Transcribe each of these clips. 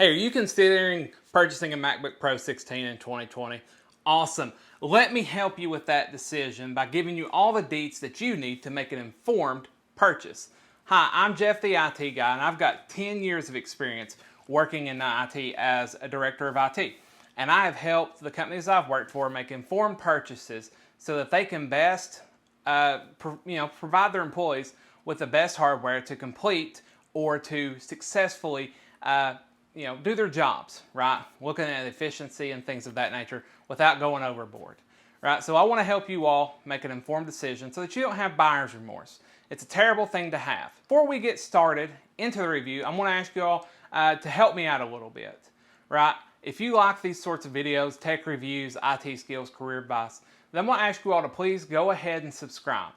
Hey, are you considering purchasing a MacBook Pro 16 in 2020? Awesome. Let me help you with that decision by giving you all the deets that you need to make an informed purchase. Hi, I'm Jeff, the IT guy, and I've got 10 years of experience working in IT as a director of IT. And I have helped the companies I've worked for make informed purchases so that they can best provide their employees with the best hardware to complete or to successfully do their jobs, right? Looking at efficiency and things of that nature without going overboard, right? So I want to help you all make an informed decision so that you don't have buyer's remorse. It's a terrible thing to have. Before we get started into the review, I'm going to ask you all to help me out a little bit, right? If you like these sorts of videos, tech reviews, IT skills, career advice, then I'm going to ask you all to please go ahead and subscribe.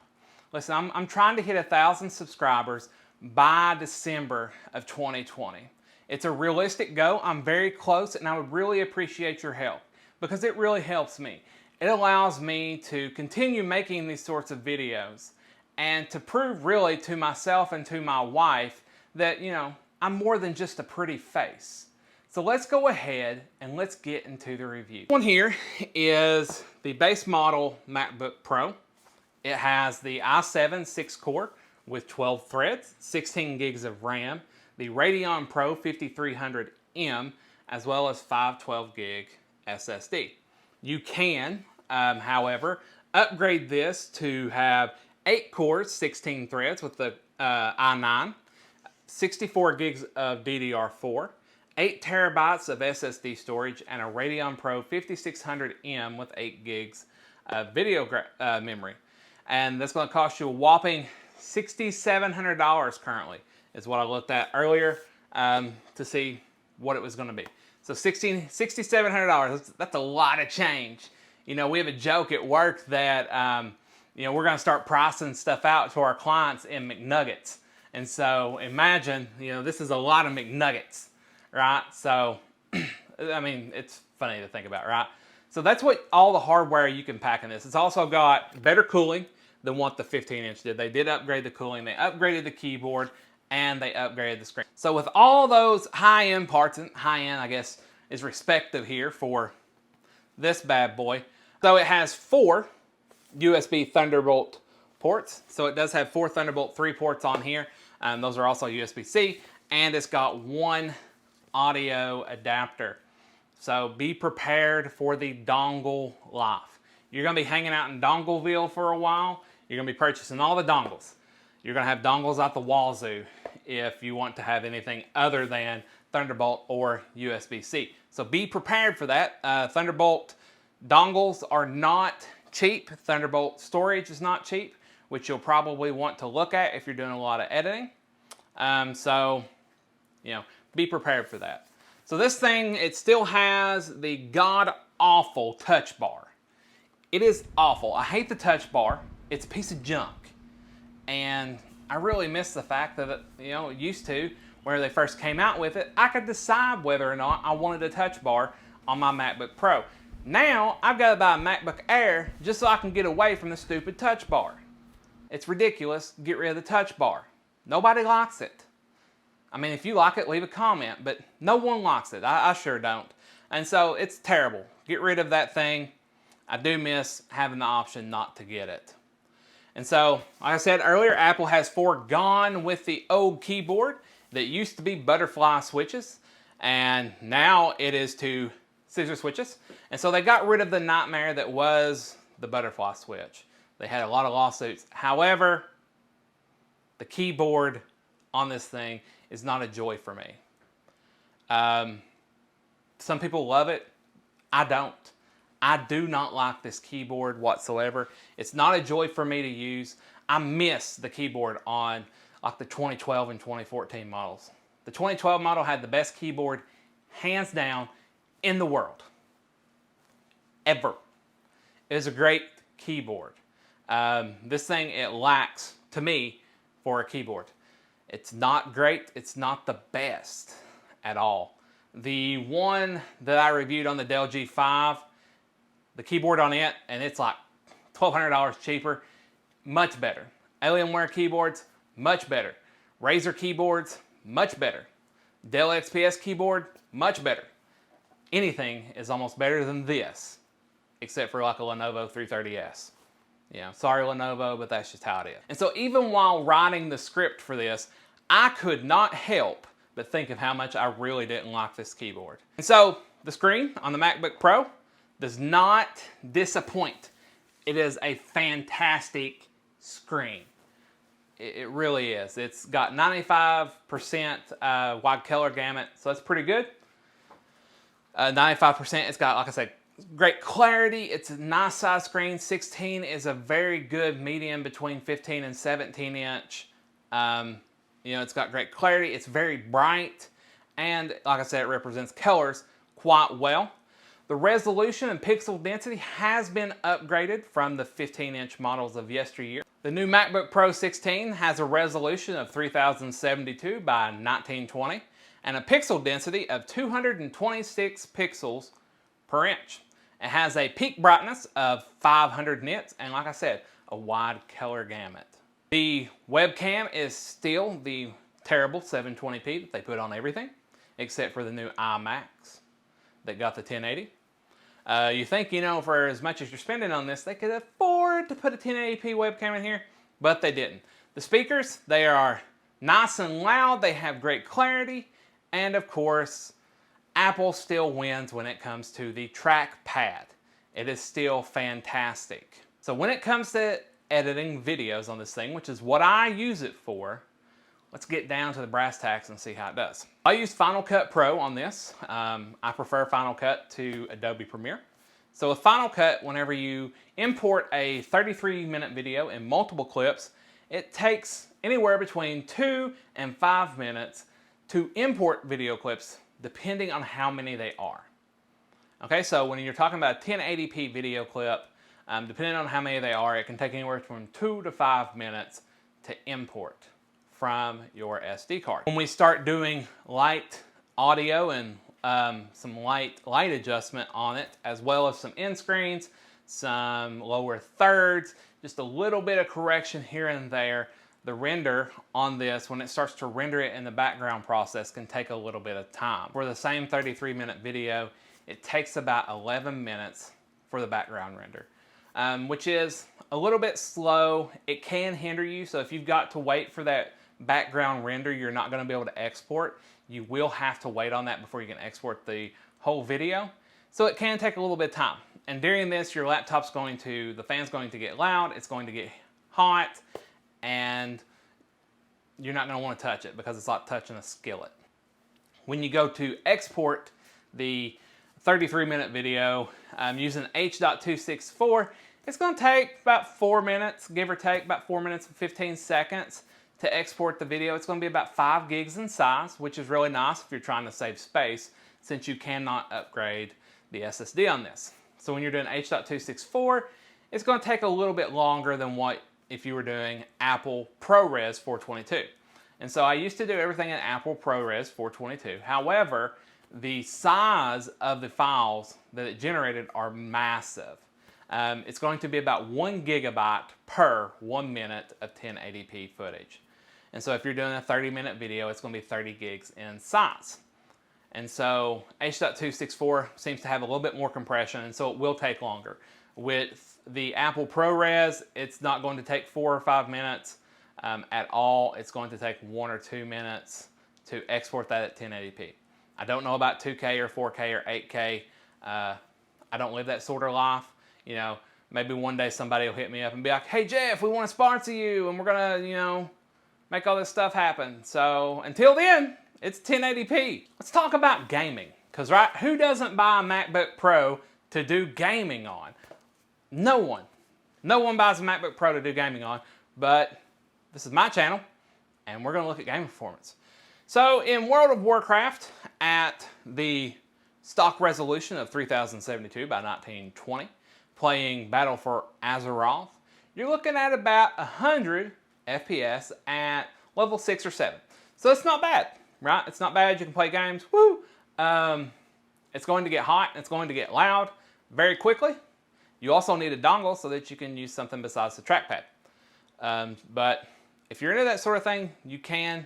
Listen, I'm trying to hit 1,000 subscribers by December of 2020. It's a realistic goal. I'm very close, and I would really appreciate your help because it really helps me. It allows me to continue making these sorts of videos and to prove really to myself and to my wife that, I'm more than just a pretty face. So let's go ahead and let's get into the review. One here is the base model MacBook Pro. It has the i7 6-core with 12 threads, 16 gigs of RAM, the Radeon Pro 5300M, as well as 512 gig SSD. You can, however, upgrade this to have 8 cores, 16 threads with the i9, 64 gigs of DDR4, 8 terabytes of SSD storage, and a Radeon Pro 5600M with 8 gigs of video memory. And that's going to cost you a whopping $6,700 currently, is what I looked at earlier to see what it was going to be. So $6,700, that's a lot of change. We have a joke at work that we're going to start pricing stuff out to our clients in McNuggets. And so imagine, this is a lot of McNuggets, right? So, I mean, it's funny to think about, right? So that's what all the hardware you can pack in this. It's also got better cooling than what the 15-inch did. They did upgrade the cooling, they upgraded the keyboard, and they upgraded the screen. So with all those high-end parts, and high-end I guess is respective here for this bad boy. So it has 4 USB Thunderbolt ports. So it does have 4 Thunderbolt 3 ports on here. Those are also USB-C, and it's got 1 audio adapter. So be prepared for the dongle life. You're gonna be hanging out in Dongleville for a while. You're gonna be purchasing all the dongles. You're gonna have dongles out the wazoo if you want to have anything other than Thunderbolt or USB-C. So be prepared for that. Thunderbolt dongles are not cheap. Thunderbolt storage is not cheap, which you'll probably want to look at if you're doing a lot of editing. Be prepared for that. So this thing, it still has the god-awful touch bar. It is awful. I hate the touch bar. It's a piece of junk. And I really miss the fact that it used to, where they first came out with it, I could decide whether or not I wanted a touch bar on my MacBook Pro. Now, I've got to buy a MacBook Air just so I can get away from the stupid touch bar. It's ridiculous. Get rid of the touch bar. Nobody likes it. I mean, if you like it, leave a comment, but no one likes it. I sure don't. And so it's terrible. Get rid of that thing. I do miss having the option not to get it. And so, like I said earlier, Apple has forgone with the old keyboard that used to be butterfly switches, and now it is to scissor switches. And so they got rid of the nightmare that was the butterfly switch. They had a lot of lawsuits. However, the keyboard on this thing is not a joy for me. Some people love it. I don't. I do not like this keyboard whatsoever. It's not a joy for me to use. I miss the keyboard on like the 2012 and 2014 models. The 2012 model had the best keyboard, hands down, in the world. Ever. It is a great keyboard. This thing, it lacks, to me, for a keyboard. It's not great. It's not the best at all. The one that I reviewed on the Dell G5, the keyboard on it, and it's like $1,200 cheaper, much better. Alienware keyboards, much better. Razer keyboards, much better. Dell XPS keyboard, Much better. Anything is almost better than this, except for like a Lenovo 330S. Yeah, sorry Lenovo, but that's just how it is. And so even while writing the script for this, I could not help but think of how much I really didn't like this keyboard. And so the screen on the MacBook Pro does not disappoint. It is a fantastic screen. It really is. It's got 95% wide color gamut, so that's pretty good. 95%, it's got, like I said, great clarity. It's a nice size screen. 16 is a very good medium between 15 and 17 inch. You know, it's got great clarity. It's very bright. And like I said, it represents colors quite well. The resolution and pixel density has been upgraded from the 15-inch models of yesteryear. The new MacBook Pro 16 has a resolution of 3072 by 1920 and a pixel density of 226 pixels per inch. It has a peak brightness of 500 nits and, like I said, a wide color gamut. The webcam is still the terrible 720p that they put on everything, except for the new iMacs that got the 1080. You think, you know, for as much as you're spending on this, they could afford to put a 1080p webcam in here, but they didn't. The speakers, they are nice and loud, they have great clarity, and of course, Apple still wins when it comes to the trackpad. It is still fantastic. So when it comes to editing videos on this thing, which is what I use it for, let's get down to the brass tacks and see how it does. I use Final Cut Pro on this. I prefer Final Cut to Adobe Premiere. So with Final Cut, whenever you import a 33-minute video in multiple clips, it takes anywhere between 2 and 5 minutes to import video clips, depending on how many they are. Okay, so when you're talking about a 1080p video clip, depending on how many they are, it can take anywhere from 2 to 5 minutes to import from your SD card. When we start doing light audio and some light adjustment on it, as well as some end screens, some lower thirds, just a little bit of correction here and there, the render on this, when it starts to render it in the background process, can take a little bit of time. For the same 33-minute video, it takes about 11 minutes for the background render, which is a little bit slow. It can hinder you, so if you've got to wait for that background render, you're not going to be able to export. You will have to wait on that before you can export the whole video. So it can take a little bit of time. And during this, the fan's going to get loud, it's going to get hot, and you're not going to want to touch it because it's like touching a skillet. When you go to export the 33-minute video using H.264, it's going to take about 4 minutes, give or take, about 4 minutes and 15 seconds to export the video. It's going to be about 5 gigs in size, which is really nice if you're trying to save space, since you cannot upgrade the SSD on this. So when you're doing H.264, it's going to take a little bit longer than what if you were doing Apple ProRes 422. And so I used to do everything in Apple ProRes 422. However, the size of the files that it generated are massive. It's going to be about 1 gigabyte per 1 minute of 1080p footage. And so if you're doing a 30-minute video, it's going to be 30 gigs in size. And so H.264 seems to have a little bit more compression, and so it will take longer. With the Apple ProRes, it's not going to take 4 or 5 minutes at all. It's going to take 1 or 2 minutes to export that at 1080p. I don't know about 2K or 4K or 8K. I don't live that sort of life. You know, maybe one day somebody will hit me up and be like, hey Jeff, we want to sponsor you and we're gonna, you know, make all this stuff happen. So until then, it's 1080p. Let's talk about gaming. Because right, who doesn't buy a MacBook Pro to do gaming on? No one. No one buys a MacBook Pro to do gaming on, but this is my channel and we're gonna look at game performance. So in World of Warcraft, at the stock resolution of 3072 by 1920, playing Battle for Azeroth, you're looking at about 100 FPS at level 6 or 7. So it's not bad, right? It's not bad. You can play games. Woo! It's going to get hot and it's going to get loud very quickly. You also need a dongle so that you can use something besides the trackpad. But if you're into that sort of thing, you can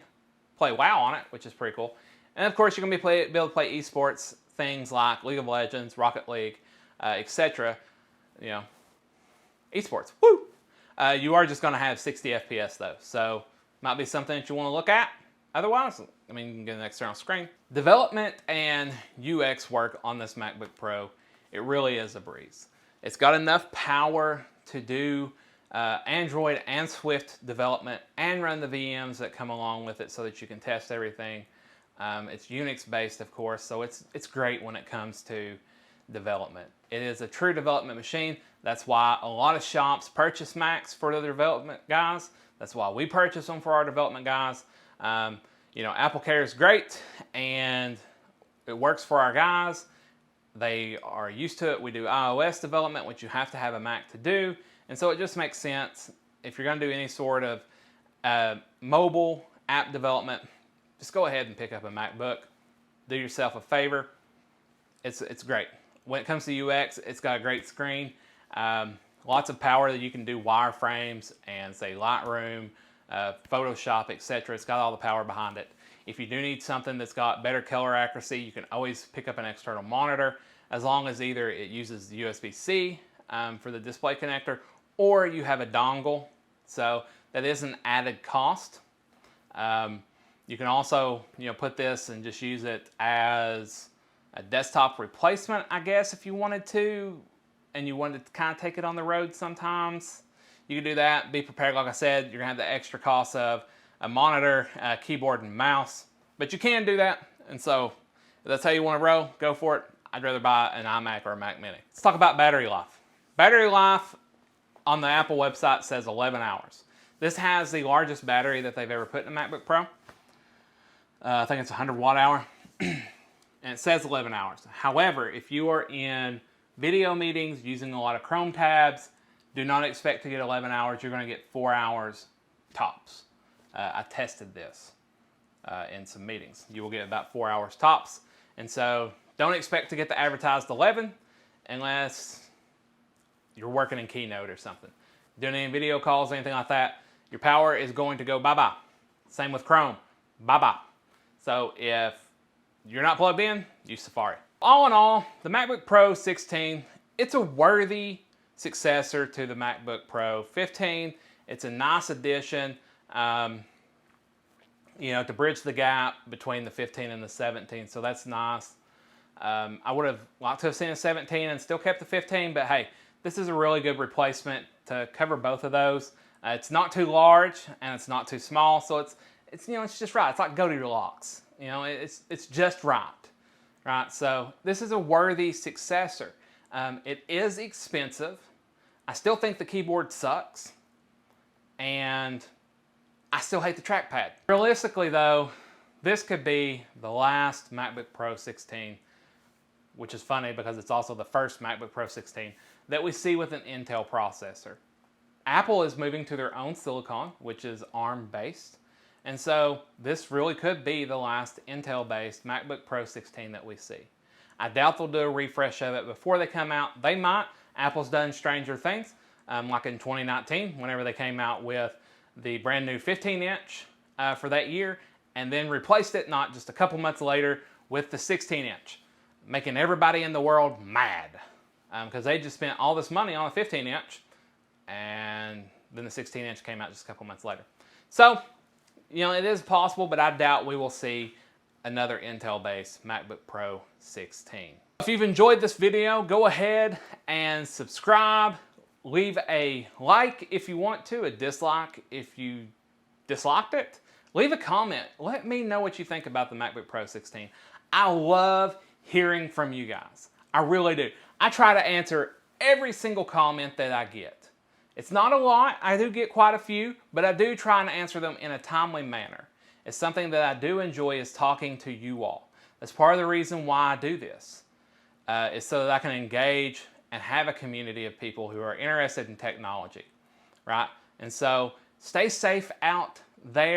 play WoW on it, which is pretty cool. And of course, you're going to be able to play esports, things like League of Legends, Rocket League, etc. You know, esports. Woo! You are just going to have 60 FPS though, so might be something that you want to look at. Otherwise, I mean, you can get an external screen. Development and UX work on this MacBook Pro, it really is a breeze. It's got enough power to do Android and Swift development and run the VMs that come along with it so that you can test everything. It's Unix based, of course, so it's great when it comes to development. It is a true development machine. That's why a lot of shops purchase Macs for their development guys. That's why we purchase them for our development guys. You know, AppleCare is great and it works for our guys. They are used to it. We do iOS development, which you have to have a Mac to do. And so it just makes sense. If you're going to do any sort of mobile app development, just go ahead and pick up a MacBook. Do yourself a favor. It's great. When it comes to UX, it's got a great screen. Lots of power that you can do wireframes and say Lightroom, Photoshop, etc. It's got all the power behind it. If you do need something that's got better color accuracy, you can always pick up an external monitor, as long as either it uses the USB-C for the display connector, or you have a dongle. So that is an added cost. You can also, you know, put this and just use it as a desktop replacement, I guess, if you wanted to, and you wanted to kind of take it on the road sometimes. You can do that. Be prepared, like I said, you're gonna have the extra cost of a monitor, a keyboard, and mouse, but you can do that. And so if that's how you want to roll, go for it. I'd rather buy an iMac or a Mac Mini. Let's talk about battery life. Battery life on the Apple website says 11 hours. This has the largest battery that they've ever put in a MacBook Pro. I think it's 100 watt hour, and it says 11 hours. However, if you are in video meetings using a lot of Chrome tabs, do not expect to get 11 hours. You're going to get 4 hours tops. I tested this in some meetings. You will get about 4 hours tops. And so don't expect to get the advertised 11 unless you're working in Keynote or something. Doing any video calls, anything like that, your power is going to go bye-bye. Same with Chrome, bye-bye. So if you're not plugged in, use Safari. All in all, the MacBook Pro 16, it's a worthy successor to the MacBook Pro 15. It's a nice addition, you know, to bridge the gap between the 15 and the 17. So that's nice. I would have liked to have seen a 17 and still kept the 15, but hey, this is a really good replacement to cover both of those. It's not too large and it's not too small, so it's you know, it's just right. It's like Goldilocks. You know, it's just right. Right, so this is a worthy successor. It is expensive. I still think the keyboard sucks, and I still hate the trackpad. Realistically though, this could be the last MacBook Pro 16, which is funny because it's also the first MacBook Pro 16 that we see with an Intel processor. Apple is moving to their own silicon, which is ARM based. And so this really could be the last Intel-based MacBook Pro 16 that we see. I doubt they'll do a refresh of it before they come out. They might. Apple's done stranger things, like in 2019, whenever they came out with the brand new 15-inch for that year, and then replaced it not just a couple months later with the 16-inch, making everybody in the world mad because they just spent all this money on a 15-inch, and then the 16-inch came out just a couple months later. So, you know, it is possible, but I doubt we will see another Intel-based MacBook Pro 16. If you've enjoyed this video, go ahead and subscribe. Leave a like if you want to, a dislike if you disliked it. Leave a comment. Let me know what you think about the MacBook Pro 16. I love hearing from you guys. I really do. I try to answer every single comment that I get. It's not a lot, I do get quite a few, but I do try and answer them in a timely manner. It's something that I do enjoy is talking to you all. That's part of the reason why I do this, is so that I can engage and have a community of people who are interested in technology, right? And so stay safe out there.